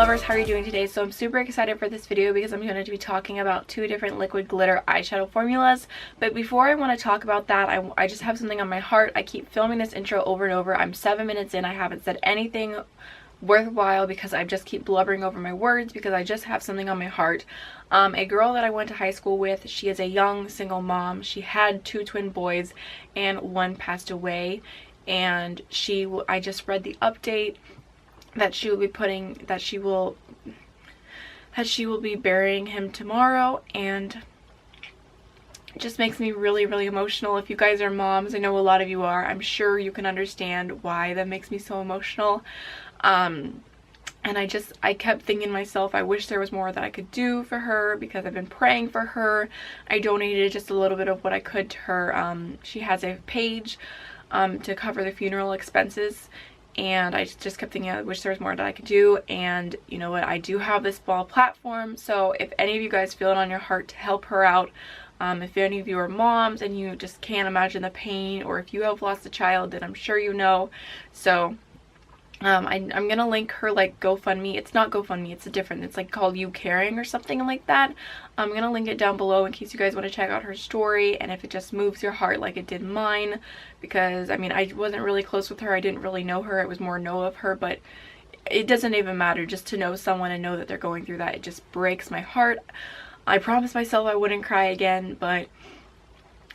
lovers, how are you doing today? So I'm super excited for this video because I'm going to be talking about two different liquid glitter eyeshadow formulas. But before I want to talk about that, I just have something on my heart. I keep filming this intro over and over. I'm 7 minutes in. I haven't said anything worthwhile because I just keep blubbering over my words because I just have something on my heart. A girl that I went to high school with, she is a young single mom. She had 2 twin boys and one passed away, and I just read the update that she will be burying him tomorrow, and it just makes me really emotional. If you guys are moms, I know a lot of you are, I'm sure you can understand why that makes me so emotional. And I kept thinking to myself, I wish there was more that I could do for her because I've been praying for her. I donated just a little bit of what I could to her. She has a page to cover the funeral expenses, and I just kept thinking I wish there was more that I could do. And you know what, I do have this small platform, so if any of you guys feel it on your heart to help her out, if any of you are moms and you just can't imagine the pain, or if you have lost a child, then I'm sure you know. So I'm gonna link her like GoFundMe. It's not GoFundMe, it's like called You Caring or something like that. I'm gonna link it down below in case you guys want to check out her story, and if it just moves your heart like it did mine, because I mean, I wasn't really close with her, I didn't really know her, it was more know of her, but it doesn't even matter. Just to know someone and know that they're going through that, it just breaks my heart. I promised myself I wouldn't cry again, but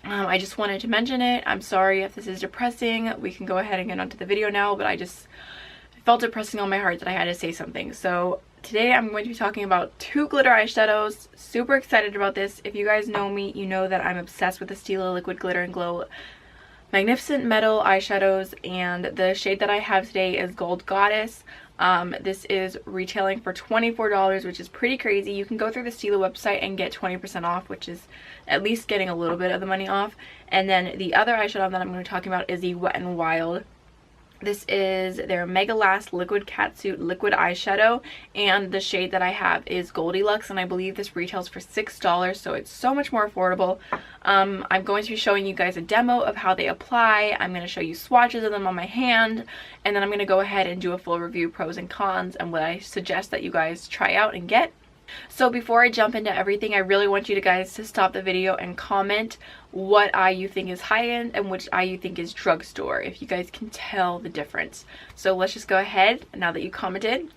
I just wanted to mention it. I'm sorry if this is depressing. We can go ahead and get onto the video now, but I felt it pressing on my heart that I had to say something. So today I'm going to be talking about 2 glitter eyeshadows. Super excited about this. If you guys know me, you know that I'm obsessed with the Stila Liquid Glitter and Glow Magnificent Metal eyeshadows, and the shade that I have today is Gold Goddess. This is retailing for $24, which is pretty crazy. You can go through the Stila website and get 20% off, which is at least getting a little bit of the money off. And then the other eyeshadow that I'm going to be talking about is the WetnWild. This is their Mega Last Liquid Catsuit Liquid Eyeshadow, and the shade that I have is Goldilux, and I believe this retails for $6, so it's so much more affordable. I'm going to be showing you guys a demo of how they apply. I'm going to show you swatches of them on my hand, and then I'm going to go ahead and do a full review, pros and cons, and what I suggest that you guys try out and get. So before I jump into everything, I really want you guys to stop the video and comment what eye you think is high-end and which eye you think is drugstore, if you guys can tell the difference. So let's just go ahead, now that you commented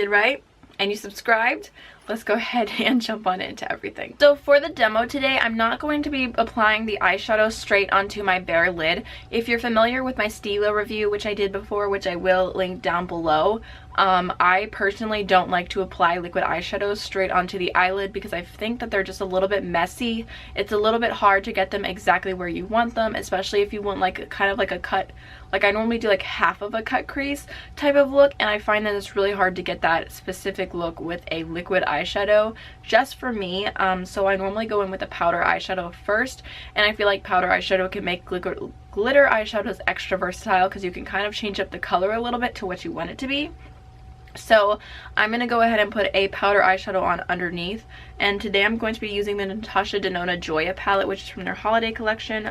right, and you subscribed, let's go ahead and jump on into everything. So for the demo today, I'm not going to be applying the eyeshadow straight onto my bare lid. If you're familiar with my Stila review, which I did before, which I will link down below, I personally don't like to apply liquid eyeshadows straight onto the eyelid because I think that they're just a little bit messy. It's a little bit hard to get them exactly where you want them, especially if you want like kind of like a cut. Like I normally do like half of a cut crease type of look, and I find that it's really hard to get that specific look with a liquid eyeshadow just for me. So I normally go in with a powder eyeshadow first, and I feel like powder eyeshadow can make glitter eyeshadows extra versatile because you can kind of change up the color a little bit to what you want it to be. So I'm going to go ahead and put a powder eyeshadow on underneath, and today I'm going to be using the Natasha Denona Joya palette, which is from their holiday collection.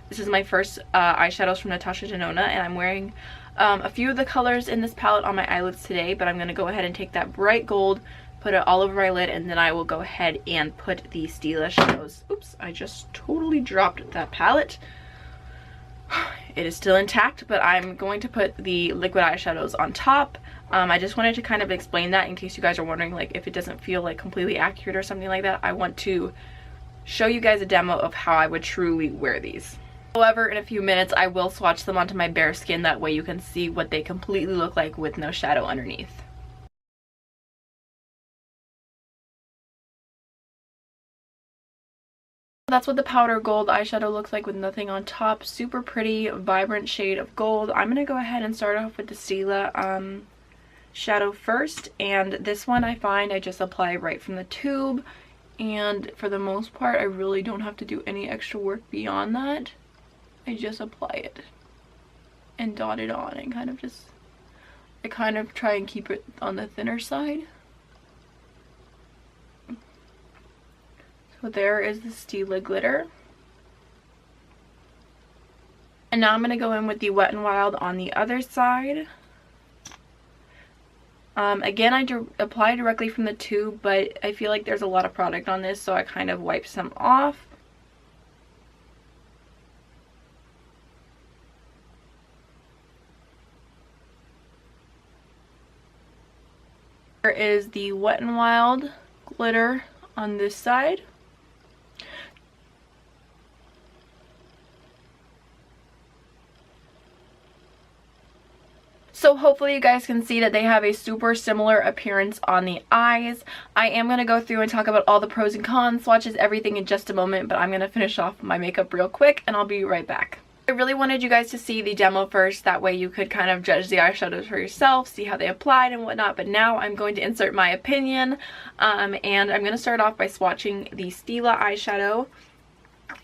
This is my first eyeshadows from Natasha Denona, and I'm wearing a few of the colors in this palette on my eyelids today, but I'm going to go ahead and take that bright gold, put it all over my lid, and then I will go ahead and put the Stila shadows. Oops, I just totally dropped that palette. It is still intact, but I'm going to put the liquid eyeshadows on top. I just wanted to kind of explain that in case you guys are wondering, like, if it doesn't feel like completely accurate or something like that. I want to show you guys a demo of how I would truly wear these. However, in a few minutes I will swatch them onto my bare skin, that way you can see what they completely look like with no shadow underneath. That's what the powder gold eyeshadow looks like with nothing on top. Super pretty, vibrant shade of gold. I'm going to go ahead and start off with the Stila shadow first, and this one I find I just apply right from the tube, and for the most part I really don't have to do any extra work beyond that. I just apply it and dot it on, and I kind of try and keep it on the thinner side. So there is the Stila glitter. And now I'm going to go in with the Wet n Wild on the other side. Again, I apply directly from the tube, but I feel like there's a lot of product on this, so I kind of wipe some off. Here is the Wet n Wild glitter on this side. So hopefully you guys can see that they have a super similar appearance on the eyes. I am going to go through and talk about all the pros and cons, swatches, everything in just a moment, but I'm going to finish off my makeup real quick and I'll be right back. I really wanted you guys to see the demo first, that way you could kind of judge the eyeshadows for yourself, see how they applied and whatnot, but now I'm going to insert my opinion, and I'm going to start off by swatching the Stila eyeshadow.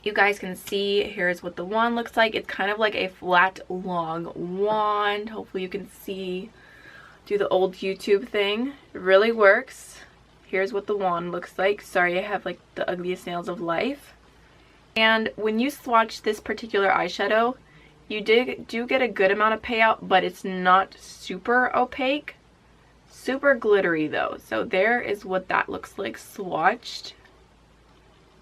You guys can see, here's what the wand looks like. It's kind of like a flat, long wand. Hopefully you can see, do the old YouTube thing. It really works. Here's what the wand looks like. Sorry, I have like the ugliest nails of life. And when you swatch this particular eyeshadow, you do get a good amount of payout, but it's not super opaque. Super glittery though. So there is what that looks like swatched.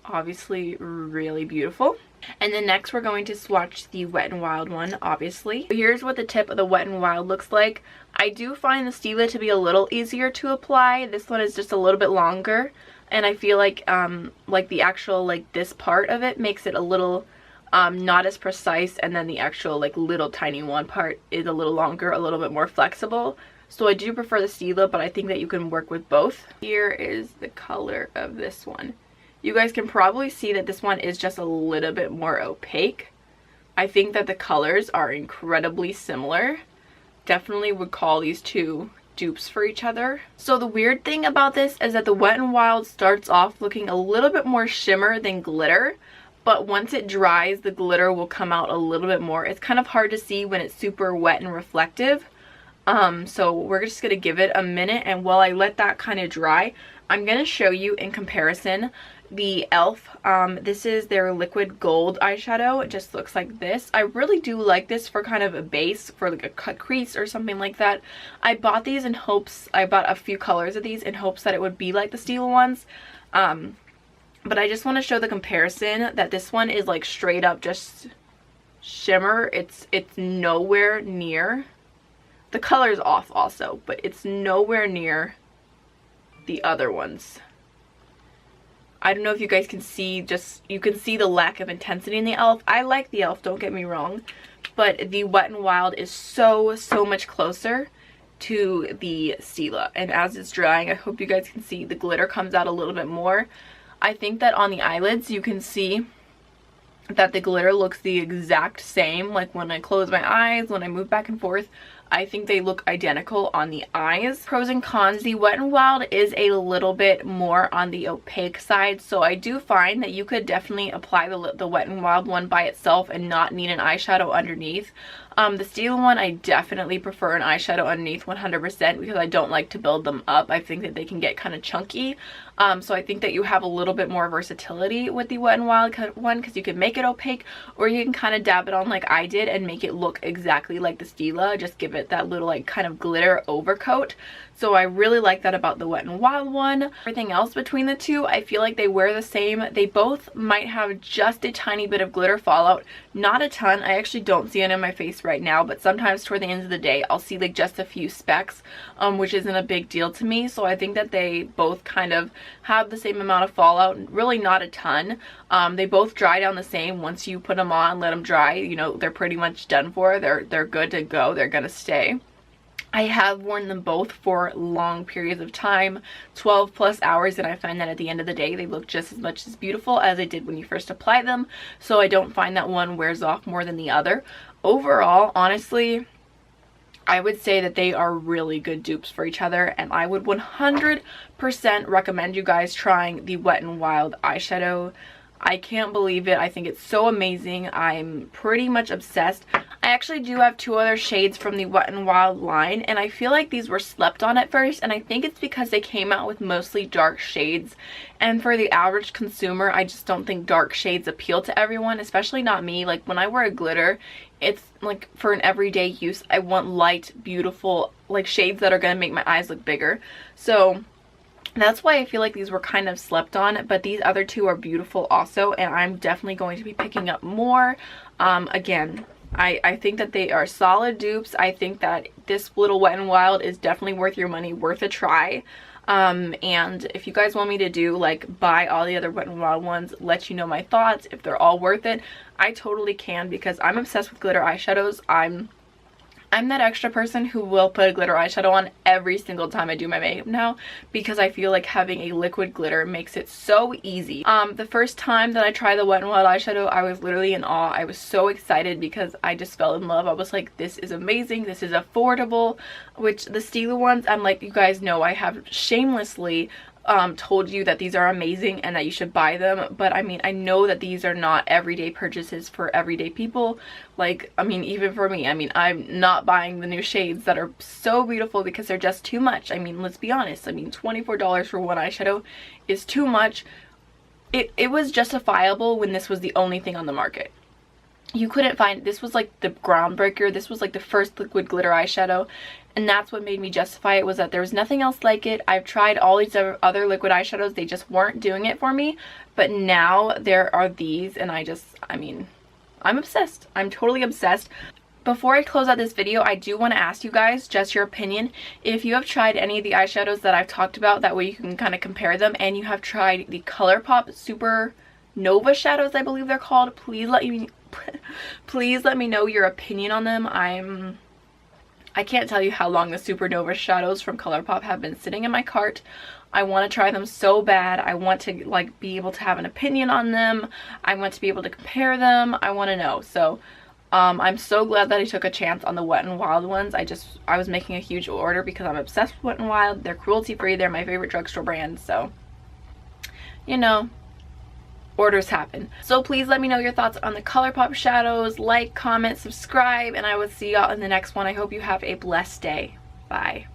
Obviously really beautiful. And then next we're going to swatch the Wet n Wild one, obviously. Here's what the tip of the Wet n Wild looks like. I do find the Stila to be a little easier to apply. This one is just a little bit longer, and I feel like the actual like this part of it makes it a little not as precise, and then the actual like little tiny one part is a little longer, a little bit more flexible. So I do prefer the Stila, but I think that you can work with both. Here is the color of this one. You guys can probably see that this one is just a little bit more opaque. I think that the colors are incredibly similar. Definitely would call these two dupes for each other. So the weird thing about this is that the Wet n Wild starts off looking a little bit more shimmer than glitter, but once it dries, the glitter will come out a little bit more. It's kind of hard to see when it's super wet and reflective. So we're just gonna give it a minute, and while I let that kind of dry, I'm gonna show you in comparison the e.l.f. This is their liquid gold eyeshadow. It just looks like this. I really do like this for kind of a base, for like a cut crease or something like that. I bought these in hopes, I bought a few colors of these in hopes that it would be like the Stila ones. But I just want to show the comparison that this one is like straight up just shimmer. It's nowhere near. The color's off also, but it's nowhere near the other ones. I don't know if you guys can see, you can see the lack of intensity in the e.l.f. I like the e.l.f., don't get me wrong, but the Wet n Wild is so much closer to the Stila. And as it's drying, I hope you guys can see the glitter comes out a little bit more. I think that on the eyelids you can see that the glitter looks the exact same. Like when I close my eyes, when I move back and forth, I think they look identical on the eyes. Pros and cons, the Wet n Wild is a little bit more on the opaque side, so I do find that you could definitely apply the Wet n Wild one by itself and not need an eyeshadow underneath. The Stila one, I definitely prefer an eyeshadow underneath 100% because I don't like to build them up. I think that they can get kind of chunky. So I think that you have a little bit more versatility with the Wet n Wild one because you can make it opaque, or you can kind of dab it on like I did and make it look exactly like the Stila. Just give it that little like kind of glitter overcoat. So I really like that about the Wet n Wild one. Everything else between the two, I feel like they wear the same. They both might have just a tiny bit of glitter fallout. Not a ton. I actually don't see it in my face right now, but sometimes toward the end of the day, I'll see like just a few specks, which isn't a big deal to me. So I think that they both kind of have the same amount of fallout. Really not a ton. They both dry down the same. Once you put them on, let them dry, you know, they're pretty much done for. They're good to go. They're gonna stay. I have worn them both for long periods of time, 12+ hours, and I find that at the end of the day they look just as much as beautiful as they did when you first apply them. So I don't find that one wears off more than the other. Overall, honestly, I would say that they are really good dupes for each other, and I would 100% recommend you guys trying the Wet n Wild eyeshadow. I can't believe it. I think it's so amazing. I'm pretty much obsessed. I I actually do have 2 other shades from the Wet n Wild line, and I feel like these were slept on at first, and I think it's because they came out with mostly dark shades, and for the average consumer, I just don't think dark shades appeal to everyone, especially not me. Like, when I wear a glitter, it's like for an everyday use, I want light, beautiful, like shades that are going to make my eyes look bigger. So that's why I feel like these were kind of slept on, but these other 2 are beautiful also, and I'm definitely going to be picking up more. Again, I think that they are solid dupes. I think that this little Wet n Wild is definitely worth your money, worth a try. And if you guys want me to do like buy all the other Wet n Wild ones, let you know my thoughts, if they're all worth it, I totally can, because I'm obsessed with glitter eyeshadows. I'm that extra person who will put a glitter eyeshadow on every single time I do my makeup now, because I feel like having a liquid glitter makes it so easy. The first time that I tried the Wet n Wild eyeshadow, I was literally in awe. I was so excited because I just fell in love. I was like, this is amazing, this is affordable. Which the Stila ones, I'm like, you guys know I have shamelessly told you that these are amazing and that you should buy them, but I mean, I know that these are not everyday purchases for everyday people. Like, I mean, even for me, I mean, I'm not buying the new shades that are so beautiful because they're just too much. I mean, let's be honest, I mean, $24 for one eyeshadow is too much. It was justifiable when this was the only thing on the market. You couldn't find, this was like the groundbreaker, this was like the first liquid glitter eyeshadow, and that's what made me justify it, was that there was nothing else like it. I've tried all these other liquid eyeshadows, they just weren't doing it for me, but now there are these, and I mean, I'm obsessed. I'm totally obsessed. Before I close out this video, I do want to ask you guys just your opinion. If you have tried any of the eyeshadows that I've talked about, that way you can kind of compare them, and you have tried the ColourPop Super Nova shadows, I believe they're called, please let me know your opinion on them. I can't tell you how long the Supernova shadows from ColourPop have been sitting in my cart. I want to try them so bad. I want to like be able to have an opinion on them. I want to be able to compare them. I want to know. So I'm so glad that I took a chance on the Wet n Wild ones. I was making a huge order because I'm obsessed with Wet n Wild. They're cruelty free. They're my favorite drugstore brand. So, you know, orders happen. So please let me know your thoughts on the ColourPop shadows. Like, comment, subscribe, and I will see y'all in the next one. I hope you have a blessed day. Bye.